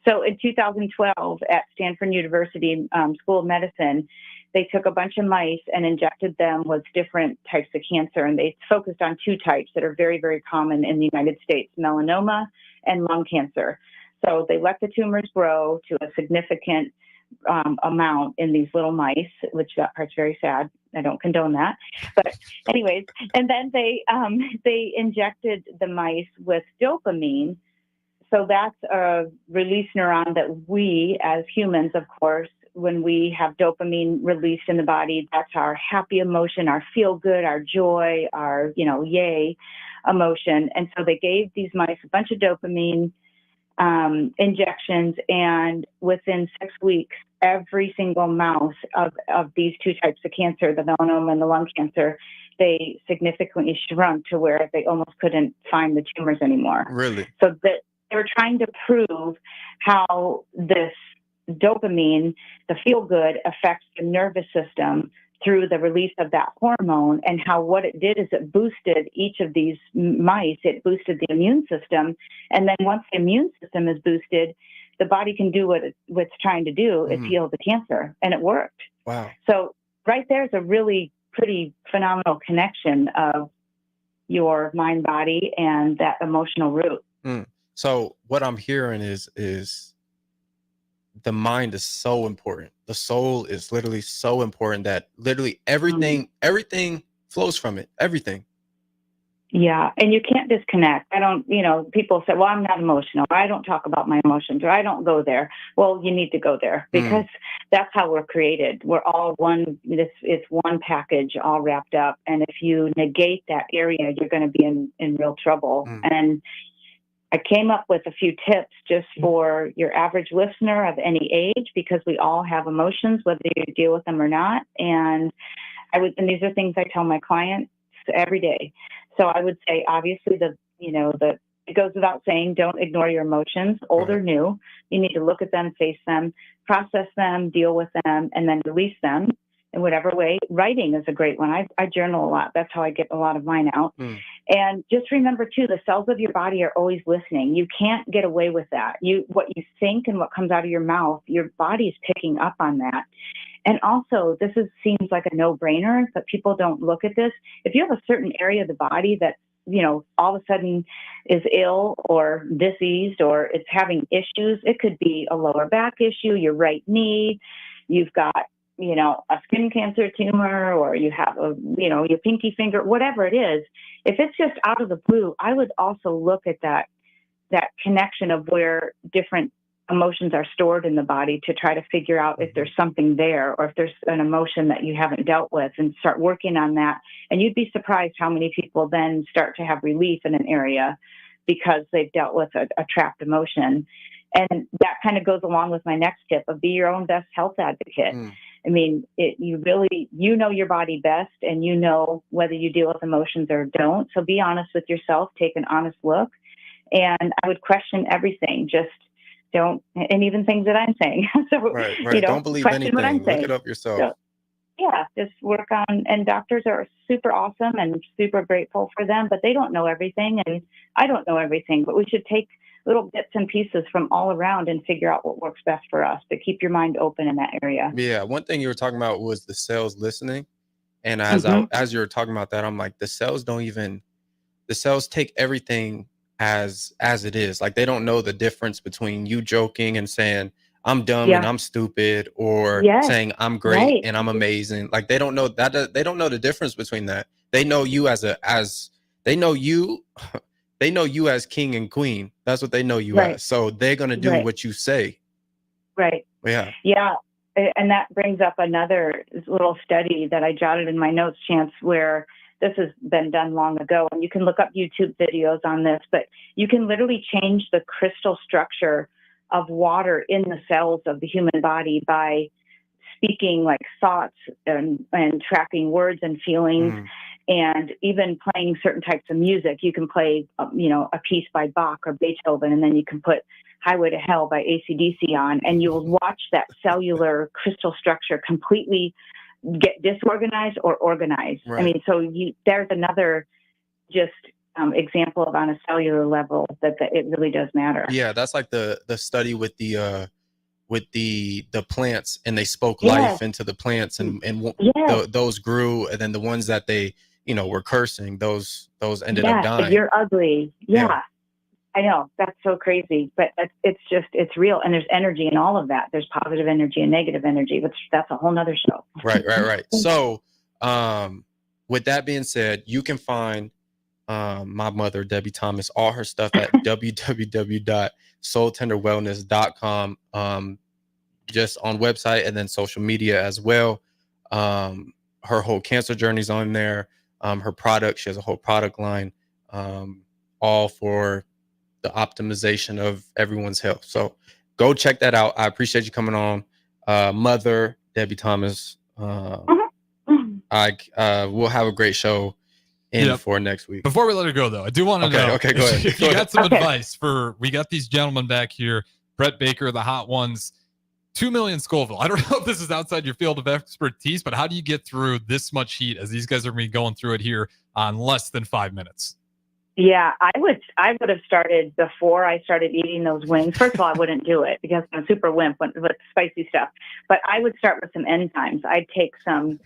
So in 2012 at Stanford University School of Medicine, they took a bunch of mice and injected them with different types of cancer. And they focused on two types that are very, very common in the United States, melanoma and lung cancer. So they let the tumors grow to a significant amount in these little mice, which that part's very sad. I don't condone that. But anyways, and then they injected the mice with dopamine. So that's a release neuron that we as humans, of course, when we have dopamine released in the body, that's our happy emotion, our feel good, our joy, our, yay emotion. And so they gave these mice a bunch of dopamine injections, and within 6 weeks, every single mouse of these two types of cancer, the melanoma and the lung cancer, they significantly shrunk to where they almost couldn't find the tumors anymore. Really? So that they were trying to prove how this dopamine, the feel good, affects the nervous system through the release of that hormone, and how what it did is it boosted each of these mice. It boosted the immune system. And then once the immune system is boosted, the body can do what it's trying to do, is heal the cancer. And it worked. Wow. So right there is a really pretty phenomenal connection of your mind, body, and that emotional root. So what I'm hearing is the mind is so important. The soul is literally so important that literally everything flows from it. Everything. Yeah. And you can't disconnect. People say, well, I'm not emotional. Or I don't talk about my emotions, or I don't go there. Well, you need to go there, because that's how we're created. We're all one. It's one package all wrapped up. And if you negate that area, you're going to be in real trouble. And I came up with a few tips just for your average listener of any age, because we all have emotions, whether you deal with them or not. And these are things I tell my clients every day. So I would say, obviously, it goes without saying, don't ignore your emotions, old or new. You need to look at them, face them, process them, deal with them, and then release them in whatever way. Writing is a great one. I journal a lot. That's how I get a lot of mine out. And just remember, too, the cells of your body are always listening. You can't get away with that. What you think and what comes out of your mouth, your body is picking up on that. And also, seems like a no-brainer, but people don't look at this. If you have a certain area of the body that, all of a sudden is ill or diseased, or it's having issues, it could be a lower back issue, your right knee, you've got, a skin cancer tumor, or you have your pinky finger, whatever it is. If it's just out of the blue, I would also look at that connection of where different emotions are stored in the body to try to figure out if there's something there, or if there's an emotion that you haven't dealt with, and start working on that. And you'd be surprised how many people then start to have relief in an area because they've dealt with a trapped emotion. And that kind of goes along with my next tip of be your own best health advocate. I mean, you really, your body best, and you know whether you deal with emotions or don't. So be honest with yourself, take an honest look. And I would question everything. Just don't, and even things that I'm saying. So, right. Don't believe anything. What I'm Look saying. it up yourself. So, yeah, just work on, and doctors are super awesome and super grateful for them, but they don't know everything, and I don't know everything, but we should take little bits and pieces from all around and figure out what works best for us, but keep your mind open in that area. Yeah. One thing you were talking about was the cells listening. And as you were talking about that, I'm like, the cells take everything as it is. Like, they don't know the difference between you joking and saying I'm dumb and I'm stupid, or saying I'm great and I'm amazing. Like, they don't know that. They don't know the difference between that. They know you they know you as king and queen. That's what they know you as. So they're going to do what you say. Right. Yeah. Yeah. And that brings up another little study that I jotted in my notes, Chance, where this has been done long ago. And you can look up YouTube videos on this, but you can literally change the crystal structure of water in the cells of the human body by speaking like thoughts and tracking words and feelings, and even playing certain types of music. You can play, a piece by Bach or Beethoven, and then you can put Highway to Hell by AC/DC on, and you'll watch that cellular crystal structure completely get disorganized or organized. Right. I mean, so there's another just example of on a cellular level that it really does matter. Yeah, that's like the study with the plants, and they spoke life into the plants, and those grew, and then the ones that they were cursing, those ended up dying. You're ugly. Yeah. I know, that's so crazy, but it's real, and there's energy in all of that. There's positive energy and negative energy, which that's a whole nother show. Right. So, with that being said, you can find my mother, Debbie Thomas, all her stuff at www.soultenderwellness.com, just on website, and then social media as well. Her whole cancer journey's on there. Her product, she has a whole product line, all for the optimization of everyone's health. So go check that out. I appreciate you coming on, Mother Debbie Thomas. We'll have a great show for next week. Before we let her go, though, I do want to know. Okay, go ahead. If you got some advice we got these gentlemen back here, Brett Baker, the hot ones, 2 million Scoville. I don't know if this is outside your field of expertise, but how do you get through this much heat as these guys are going to be going through it here on less than 5 minutes? Yeah, I would have started before I started eating those wings. First of all, I wouldn't do it because I'm a super wimp with spicy stuff. But I would start with some enzymes. I'd take some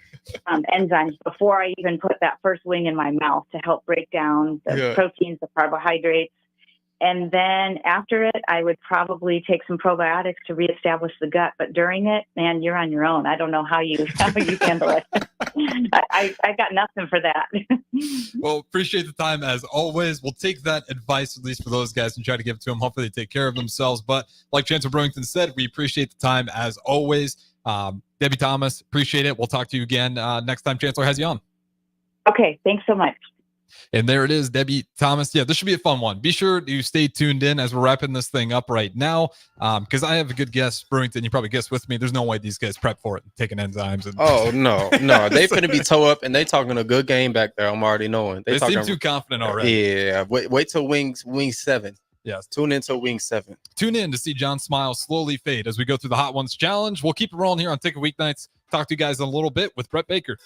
enzymes before I even put that first wing in my mouth to help break down the proteins, the carbohydrates. And then after it, I would probably take some probiotics to reestablish the gut. But during it, man, you're on your own. I don't know how you handle it. I got nothing for that. Well, appreciate the time as always. We'll take that advice, at least for those guys, and try to give it to them. Hopefully they take care of themselves. But like Chancellor Brewington said, we appreciate the time as always. Debbie Thomas, appreciate it. We'll talk to you again next time Chancellor has you on. Okay, thanks so much. And there it is, Debbie Thomas. Yeah, this should be a fun one. Be sure to stay tuned in as we're wrapping this thing up right now, because I have a good guess, Brewington. You probably guessed with me. There's no way these guys prep for it, taking enzymes. Oh, no. They finna be toe up, and they talking a good game back there. I'm already knowing. They seem too confident already. Yeah, wait till Wings 7. Yes. Tune in till Wing 7. Tune in to see John's smile slowly fade as we go through the Hot Ones Challenge. We'll keep it rolling here on Ticket Weeknights. Talk to you guys in a little bit with Brett Baker.